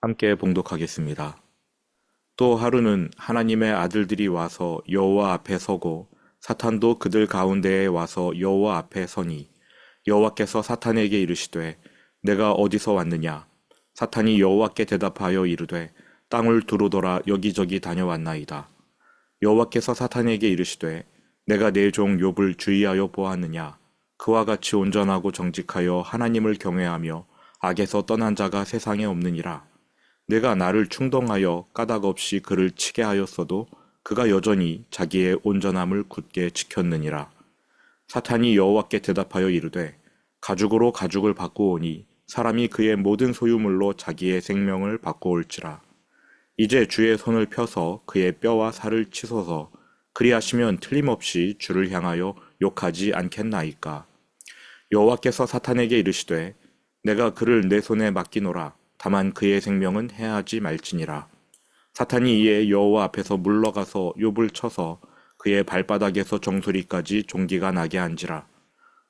함께 봉독하겠습니다. 또 하루는 하나님의 아들들이 와서 여호와 앞에 서고 사탄도 그들 가운데에 와서 여호와 앞에 서니 여호와께서 사탄에게 이르시되 내가 어디서 왔느냐? 사탄이 여호와께 대답하여 이르되 땅을 두루돌아 여기저기 다녀왔나이다. 여호와께서 사탄에게 이르시되 내가 내 종 욥을 주의하여 보았느냐? 그와 같이 온전하고 정직하여 하나님을 경외하며 악에서 떠난 자가 세상에 없느니라. 내가 나를 충동하여 까닭 없이 그를 치게 하였어도 그가 여전히 자기의 온전함을 굳게 지켰느니라. 사탄이 여호와께 대답하여 이르되 가죽으로 가죽을 바꾸오니 사람이 그의 모든 소유물로 자기의 생명을 바꾸올지라. 이제 주의 손을 펴서 그의 뼈와 살을 치소서. 그리하시면 틀림없이 주를 향하여 욕하지 않겠나이까. 여호와께서 사탄에게 이르시되 내가 그를 내 손에 맡기노라. 다만 그의 생명은 해하지 말지니라. 사탄이 이에 여호와 앞에서 물러가서 욥을 쳐서 그의 발바닥에서 정수리까지 종기가 나게 한지라.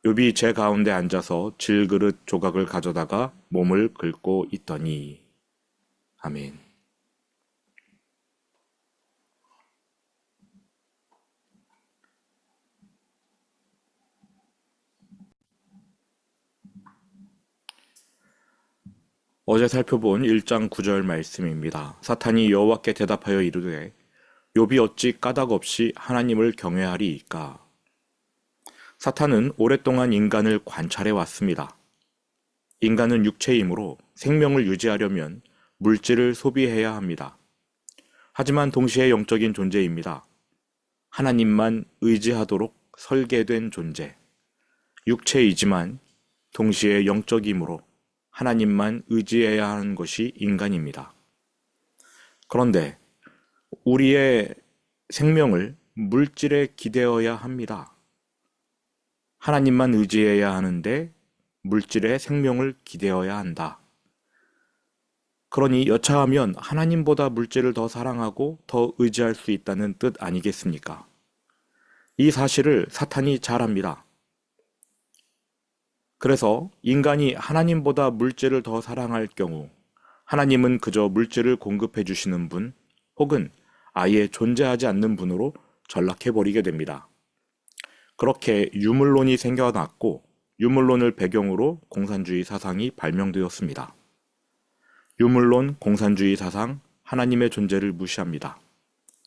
욥이 제 가운데 앉아서 질그릇 조각을 가져다가 몸을 긁고 있더니. 아멘. 어제 살펴본 1장 9절 말씀입니다. 사탄이 여호와께 대답하여 이르되 욥이 어찌 까닭 없이 하나님을 경외하리이까. 사탄은 오랫동안 인간을 관찰해 왔습니다. 인간은 육체이므로 생명을 유지하려면 물질을 소비해야 합니다. 하지만 동시에 영적인 존재입니다. 하나님만 의지하도록 설계된 존재. 육체이지만 동시에 영적이므로 하나님만 의지해야 하는 것이 인간입니다. 그런데 우리의 생명을 물질에 기대어야 합니다. 하나님만 의지해야 하는데 물질에 생명을 기대어야 한다. 그러니 여차하면 하나님보다 물질을 더 사랑하고 더 의지할 수 있다는 뜻 아니겠습니까? 이 사실을 사탄이 잘 압니다. 그래서 인간이 하나님보다 물질을 더 사랑할 경우 하나님은 그저 물질을 공급해 주시는 분 혹은 아예 존재하지 않는 분으로 전락해버리게 됩니다. 그렇게 유물론이 생겨났고 유물론을 배경으로 공산주의 사상이 발명되었습니다. 유물론, 공산주의 사상, 하나님의 존재를 무시합니다.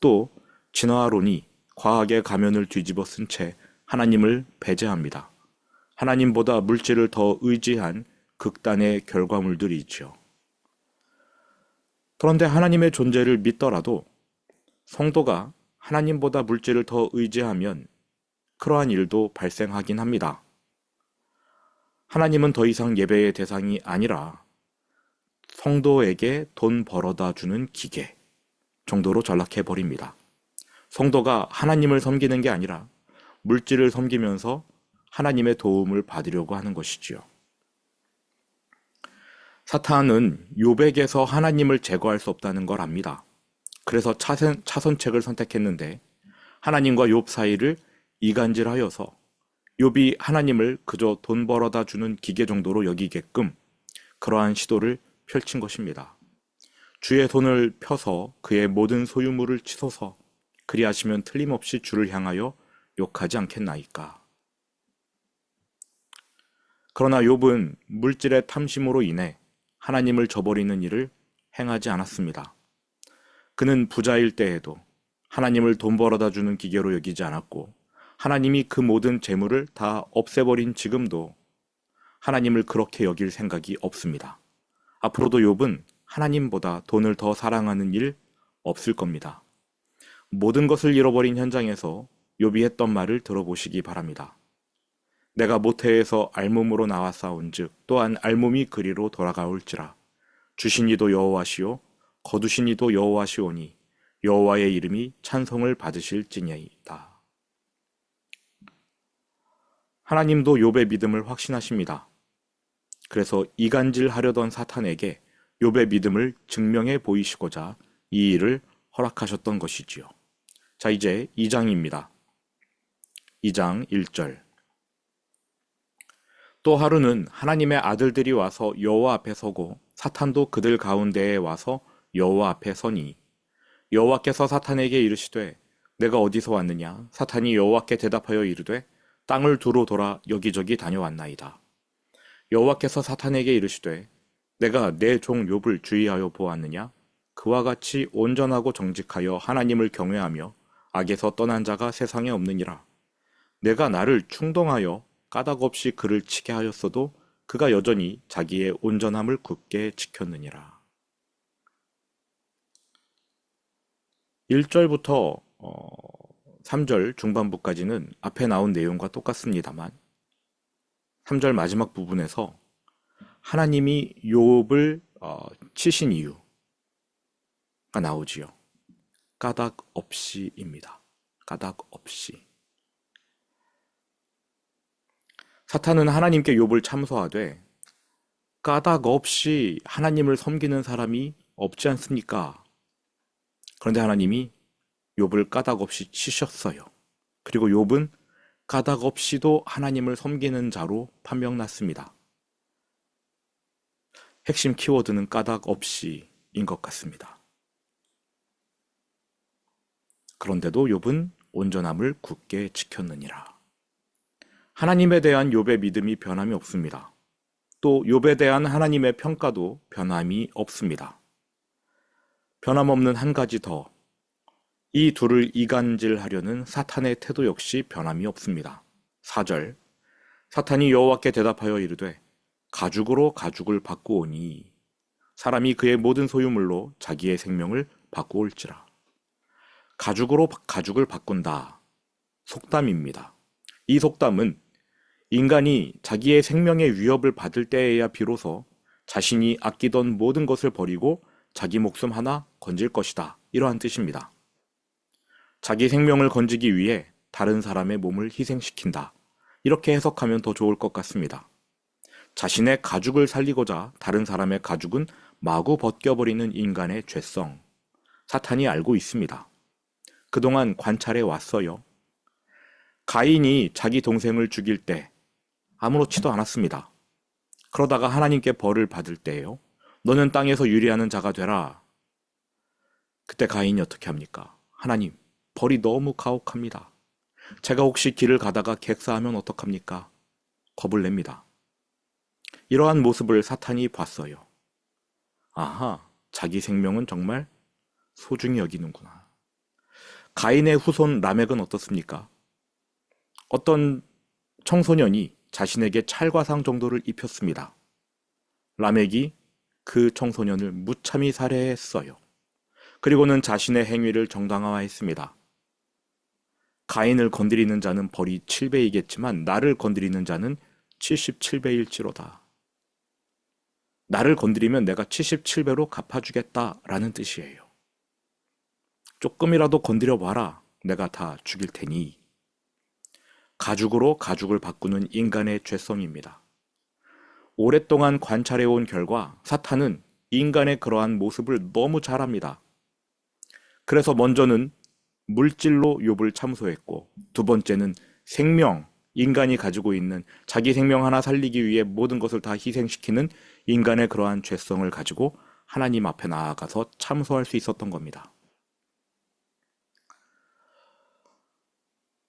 또 진화론이 과학의 가면을 뒤집어 쓴 채 하나님을 배제합니다. 하나님보다 물질을 더 의지한 극단의 결과물들이지요. 그런데 하나님의 존재를 믿더라도 성도가 하나님보다 물질을 더 의지하면 그러한 일도 발생하긴 합니다. 하나님은 더 이상 예배의 대상이 아니라 성도에게 돈 벌어다 주는 기계 정도로 전락해버립니다. 성도가 하나님을 섬기는 게 아니라 물질을 섬기면서 하나님의 도움을 받으려고 하는 것이지요. 사탄은 욥에게서 하나님을 제거할 수 없다는 걸 압니다. 그래서 차선책을 선택했는데 하나님과 욥 사이를 이간질하여서 욥이 하나님을 그저 돈 벌어다 주는 기계 정도로 여기게끔 그러한 시도를 펼친 것입니다. 주의 손을 펴서 그의 모든 소유물을 치소서. 그리하시면 틀림없이 주를 향하여 욕하지 않겠나이까. 그러나 욥은 물질의 탐심으로 인해 하나님을 저버리는 일을 행하지 않았습니다. 그는 부자일 때에도 하나님을 돈 벌어다 주는 기계로 여기지 않았고 하나님이 그 모든 재물을 다 없애버린 지금도 하나님을 그렇게 여길 생각이 없습니다. 앞으로도 욥은 하나님보다 돈을 더 사랑하는 일 없을 겁니다. 모든 것을 잃어버린 현장에서 욥이 했던 말을 들어보시기 바랍니다. 내가 모태에서 알몸으로 나왔사온즉 또한 알몸이 그리로 돌아가올지라. 주신 이도 여호와시요 거두신 이도 여호와시오니 여호와의 이름이 찬송을 받으실지니이다. 하나님도 욥의 믿음을 확신하십니다. 그래서 이간질하려던 사탄에게 욥의 믿음을 증명해 보이시고자 이 일을 허락하셨던 것이지요. 자, 이제 2장입니다. 2장 1절. 또 하루는 하나님의 아들들이 와서 여호와 앞에 서고 사탄도 그들 가운데에 와서 여호와 앞에 서니 여호와께서 사탄에게 이르시되 내가 어디서 왔느냐? 사탄이 여호와께 대답하여 이르되 땅을 두루 돌아 여기저기 다녀왔나이다. 여호와께서 사탄에게 이르시되 내가 내 종 욥을 주의하여 보았느냐? 그와 같이 온전하고 정직하여 하나님을 경외하며 악에서 떠난 자가 세상에 없느니라. 내가 나를 충동하여 까닭 없이 그를 치게 하였어도 그가 여전히 자기의 온전함을 굳게 지켰느니라. 1절부터 3절 중반부까지는 앞에 나온 내용과 똑같습니다만 3절 마지막 부분에서 하나님이 욥을 치신 이유가 나오지요. 까닭 없이입니다. 까닭 없이. 사탄은 하나님께 욥을 참소하되 까닭 없이 하나님을 섬기는 사람이 없지 않습니까? 그런데 하나님이 욥을 까닭 없이 치셨어요. 그리고 욥은 까닭 없이도 하나님을 섬기는 자로 판명났습니다. 핵심 키워드는 까닭 없이인 것 같습니다. 그런데도 욥은 온전함을 굳게 지켰느니라. 하나님에 대한 욥의 믿음이 변함이 없습니다. 또 욥에 대한 하나님의 평가도 변함이 없습니다. 변함없는 한 가지 더, 이 둘을 이간질하려는 사탄의 태도 역시 변함이 없습니다. 4절, 사탄이 여호와께 대답하여 이르되 가죽으로 가죽을 바꾸오니 사람이 그의 모든 소유물로 자기의 생명을 바꾸올지라. 가죽으로 가죽을 바꾼다. 속담입니다. 이 속담은 인간이 자기의 생명의 위협을 받을 때에야 비로소 자신이 아끼던 모든 것을 버리고 자기 목숨 하나 건질 것이다. 이러한 뜻입니다. 자기 생명을 건지기 위해 다른 사람의 몸을 희생시킨다. 이렇게 해석하면 더 좋을 것 같습니다. 자신의 가죽을 살리고자 다른 사람의 가죽은 마구 벗겨버리는 인간의 죄성. 사탄이 알고 있습니다. 그동안 관찰해 왔어요. 가인이 자기 동생을 죽일 때 아무렇지도 않았습니다. 그러다가 하나님께 벌을 받을 때예요. 너는 땅에서 유리하는 자가 되라. 그때 가인이 어떻게 합니까? 하나님, 벌이 너무 가혹합니다. 제가 혹시 길을 가다가 객사하면 어떡합니까? 겁을 냅니다. 이러한 모습을 사탄이 봤어요. 아하, 자기 생명은 정말 소중히 여기는구나. 가인의 후손 라멕은 어떻습니까? 어떤 청소년이 자신에게 찰과상 정도를 입혔습니다. 라멕이 그 청소년을 무참히 살해했어요. 그리고는 자신의 행위를 정당화했습니다. 가인을 건드리는 자는 벌이 7배이겠지만 나를 건드리는 자는 77배일지로다. 나를 건드리면 내가 77배로 갚아주겠다라는 뜻이에요. 조금이라도 건드려봐라. 내가 다 죽일 테니. 가죽으로 가죽을 바꾸는 인간의 죄성입니다. 오랫동안 관찰해온 결과 사탄은 인간의 그러한 모습을 너무 잘 압니다. 그래서 먼저는 물질로 욥을 참소했고 두 번째는 생명, 인간이 가지고 있는 자기 생명 하나 살리기 위해 모든 것을 다 희생시키는 인간의 그러한 죄성을 가지고 하나님 앞에 나아가서 참소할 수 있었던 겁니다.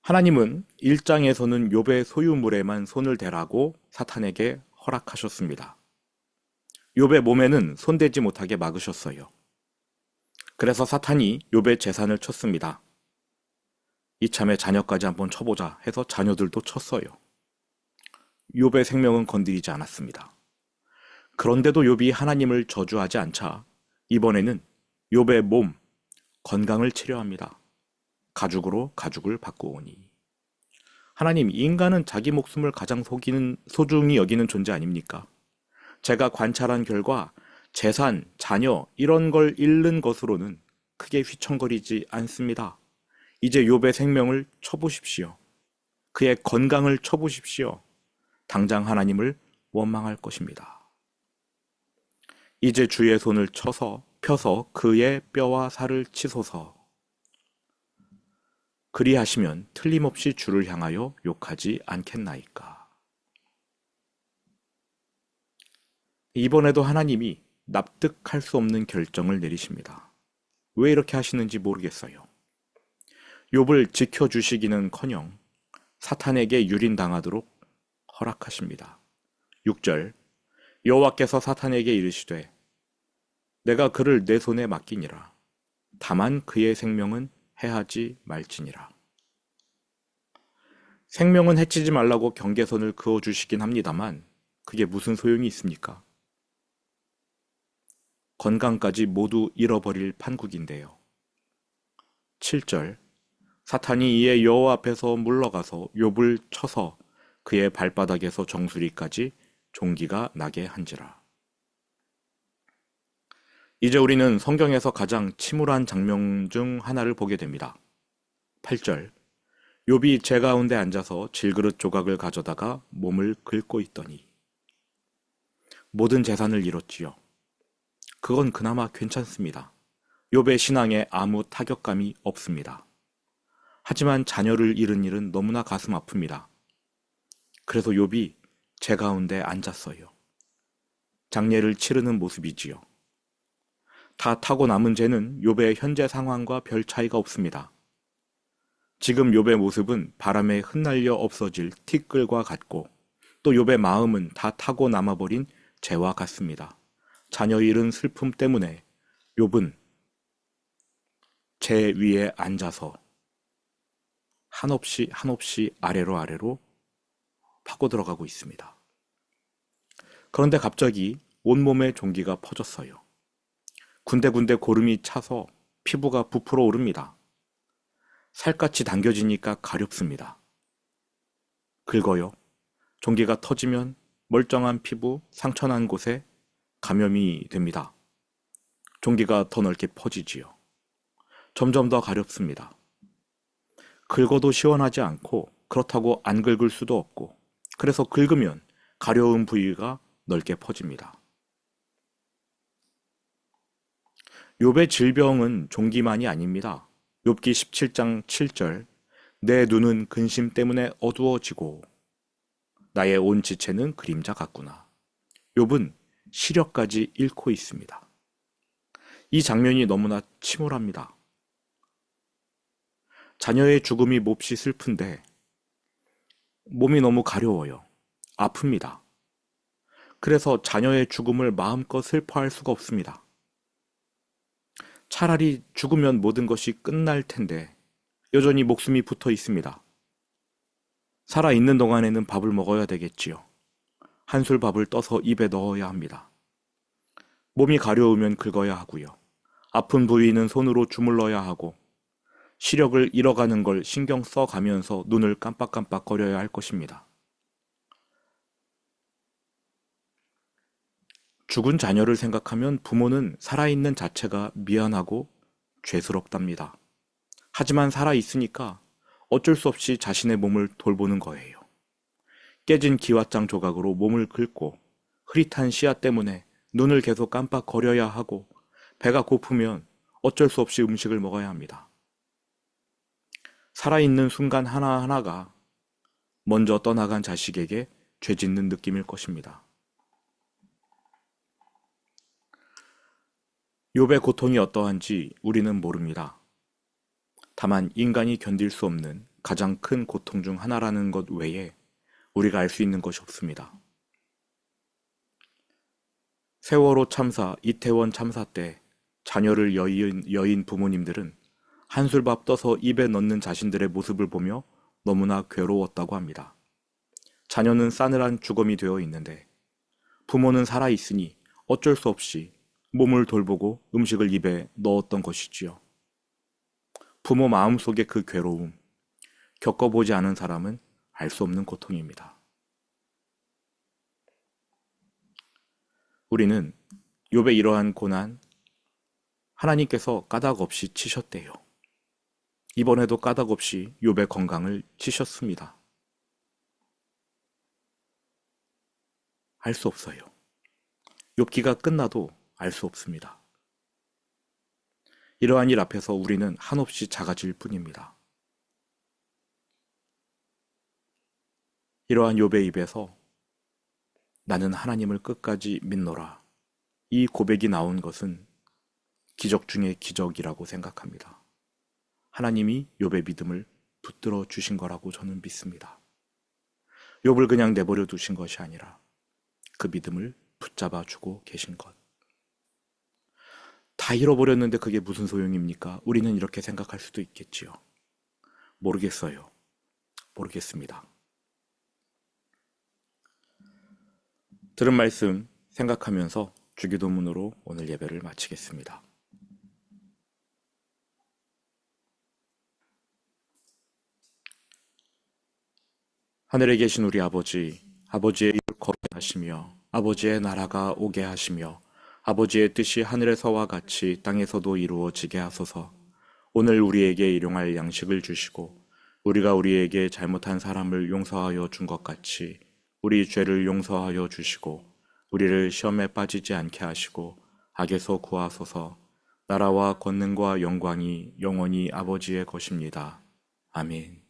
하나님은 1장에서는 욥의 소유물에만 손을 대라고 사탄에게 허락하셨습니다. 욥의 몸에는 손대지 못하게 막으셨어요. 그래서 사탄이 욥의 재산을 쳤습니다. 이참에 자녀까지 한번 쳐보자 해서 자녀들도 쳤어요. 욥의 생명은 건드리지 않았습니다. 그런데도 욥이 하나님을 저주하지 않자 이번에는 욥의 몸, 건강을 치료합니다. 가죽으로 가죽을 바꾸오니. 하나님, 인간은 자기 목숨을 가장 소중히 여기는 존재 아닙니까? 제가 관찰한 결과 재산, 자녀 이런 걸 잃는 것으로는 크게 휘청거리지 않습니다. 이제 욥의 생명을 쳐보십시오. 그의 건강을 쳐보십시오. 당장 하나님을 원망할 것입니다. 이제 주의 손을 펴서 그의 뼈와 살을 치소서. 그리하시면 틀림없이 주를 향하여 욕하지 않겠나이까. 이번에도 하나님이 납득할 수 없는 결정을 내리십니다. 왜 이렇게 하시는지 모르겠어요. 욥을 지켜주시기는커녕 사탄에게 유린당하도록 허락하십니다. 6절 여호와께서 사탄에게 이르시되 내가 그를 내 손에 맡기니라. 다만 그의 생명은 해하지 말지니라. 생명은 해치지 말라고 경계선을 그어주시긴 합니다만 그게 무슨 소용이 있습니까? 건강까지 모두 잃어버릴 판국인데요. 7절 사탄이 이에 여호와 앞에서 물러가서 욥을 쳐서 그의 발바닥에서 정수리까지 종기가 나게 한지라. 이제 우리는 성경에서 가장 침울한 장면 중 하나를 보게 됩니다. 8절 욥이 재 가운데 앉아서 질그릇 조각을 가져다가 몸을 긁고 있더니 모든 재산을 잃었지요. 그건 그나마 괜찮습니다. 욥의 신앙에 아무 타격감이 없습니다. 하지만 자녀를 잃은 일은 너무나 가슴 아픕니다. 그래서 욥이 재 가운데 앉았어요. 장례를 치르는 모습이지요. 다 타고 남은 재는 욥의 현재 상황과 별 차이가 없습니다. 지금 욥의 모습은 바람에 흩날려 없어질 티끌과 같고 또 욥의 마음은 다 타고 남아버린 재와 같습니다. 자녀 잃은 슬픔 때문에 욥은 재 위에 앉아서 한없이 한없이 아래로 파고 들어가고 있습니다. 그런데 갑자기 온몸에 종기가 퍼졌어요. 군데군데 고름이 차서 피부가 부풀어 오릅니다. 살갗이 당겨지니까 가렵습니다. 긁어요. 종기가 터지면 멀쩡한 피부, 상처난 곳에 감염이 됩니다. 종기가 더 넓게 퍼지지요. 점점 더 가렵습니다. 긁어도 시원하지 않고 그렇다고 안 긁을 수도 없고 그래서 긁으면 가려운 부위가 넓게 퍼집니다. 욥의 질병은 종기만이 아닙니다. 욥기 17장 7절 내 눈은 근심 때문에 어두워지고 나의 온 지체는 그림자 같구나. 욥은 시력까지 잃고 있습니다. 이 장면이 너무나 침울합니다. 자녀의 죽음이 몹시 슬픈데 몸이 너무 가려워요. 아픕니다. 그래서 자녀의 죽음을 마음껏 슬퍼할 수가 없습니다. 차라리 죽으면 모든 것이 끝날 텐데 여전히 목숨이 붙어 있습니다. 살아있는 동안에는 밥을 먹어야 되겠지요. 한술 밥을 떠서 입에 넣어야 합니다. 몸이 가려우면 긁어야 하고요. 아픈 부위는 손으로 주물러야 하고 시력을 잃어가는 걸 신경 써가면서 눈을 깜빡깜빡거려야 할 것입니다. 죽은 자녀를 생각하면 부모는 살아있는 자체가 미안하고 죄스럽답니다. 하지만 살아있으니까 어쩔 수 없이 자신의 몸을 돌보는 거예요. 깨진 기왓장 조각으로 몸을 긁고 흐릿한 시야 때문에 눈을 계속 깜빡거려야 하고 배가 고프면 어쩔 수 없이 음식을 먹어야 합니다. 살아있는 순간 하나하나가 먼저 떠나간 자식에게 죄짓는 느낌일 것입니다. 욥의 고통이 어떠한지 우리는 모릅니다. 다만 인간이 견딜 수 없는 가장 큰 고통 중 하나라는 것 외에 우리가 알 수 있는 것이 없습니다. 세월호 참사, 이태원 참사 때 자녀를 여인 부모님들은 한술밥 떠서 입에 넣는 자신들의 모습을 보며 너무나 괴로웠다고 합니다. 자녀는 싸늘한 주검이 되어 있는데 부모는 살아있으니 어쩔 수 없이 몸을 돌보고 음식을 입에 넣었던 것이지요. 부모 마음속의 그 괴로움, 겪어보지 않은 사람은 알 수 없는 고통입니다. 우리는 욥의 이러한 고난, 하나님께서 까닭 없이 치셨대요. 이번에도 까닭 없이 욥의 건강을 치셨습니다. 알 수 없어요. 욥기가 끝나도 알 수 없습니다. 이러한 일 앞에서 우리는 한없이 작아질 뿐입니다. 이러한 욥의 입에서 나는 하나님을 끝까지 믿노라. 이 고백이 나온 것은 기적 중의 기적이라고 생각합니다. 하나님이 욥의 믿음을 붙들어 주신 거라고 저는 믿습니다. 욥을 그냥 내버려 두신 것이 아니라 그 믿음을 붙잡아 주고 계신 것. 다 잃어버렸는데 그게 무슨 소용입니까? 우리는 이렇게 생각할 수도 있겠지요. 모르겠어요. 모르겠습니다. 들은 말씀 생각하면서 주기도문으로 오늘 예배를 마치겠습니다. 하늘에 계신 우리 아버지, 아버지의 이름을 거룩히 하시며 아버지의 나라가 오게 하시며 아버지의 뜻이 하늘에서와 같이 땅에서도 이루어지게 하소서. 오늘 우리에게 일용할 양식을 주시고 우리가 우리에게 잘못한 사람을 용서하여 준 것 같이 우리 죄를 용서하여 주시고 우리를 시험에 빠지지 않게 하시고 악에서 구하소서. 나라와 권능과 영광이 영원히 아버지의 것입니다. 아멘.